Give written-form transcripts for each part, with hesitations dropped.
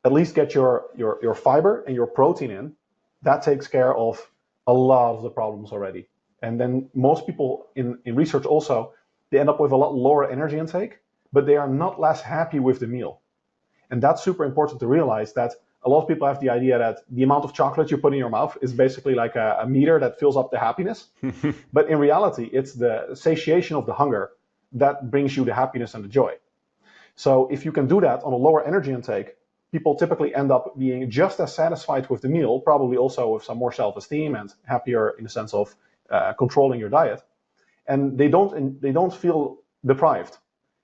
at least get your fiber and your protein in. That takes care of a lot of the problems already. And then most people in research also, they end up with a lot lower energy intake, but they are not less happy with the meal. And that's super important to realize, that a lot of people have the idea that the amount of chocolate you put in your mouth is basically like a meter that fills up the happiness. But in reality, it's the satiation of the hunger that brings you the happiness and the joy. So if you can do that on a lower energy intake, people typically end up being just as satisfied with the meal, probably also with some more self-esteem and happier in the sense of controlling your diet. And they don't feel deprived.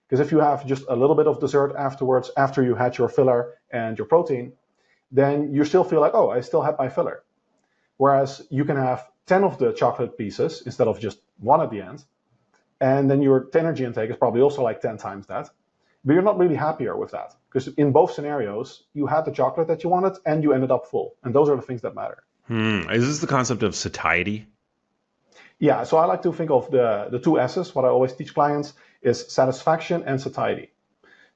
Because if you have just a little bit of dessert afterwards, after you had your filler and your protein, then you still feel like, oh, I still had my filler. Whereas you can have 10 of the chocolate pieces instead of just one at the end. And then your energy intake is probably also like 10 times that. But you're not really happier with that. Because in both scenarios, you had the chocolate that you wanted and you ended up full. And those are the things that matter. Is this the concept of satiety? Yeah, so I like to think of the two S's. What I always teach clients is satisfaction and satiety.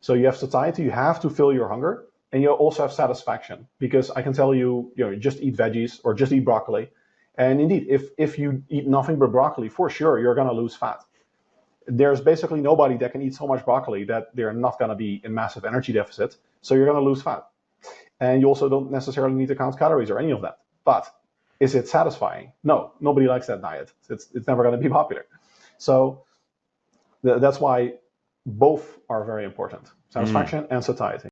So you have satiety, you have to fill your hunger, and you also have satisfaction. Because I can tell you, just eat veggies or just eat broccoli. And indeed, if you eat nothing but broccoli, for sure, you're going to lose fat. There's basically nobody that can eat so much broccoli that they're not going to be in massive energy deficit. So you're going to lose fat. And you also don't necessarily need to count calories or any of that. But is it satisfying? No, nobody likes that diet. It's never going to be popular. So that's why both are very important, satisfaction and satiety.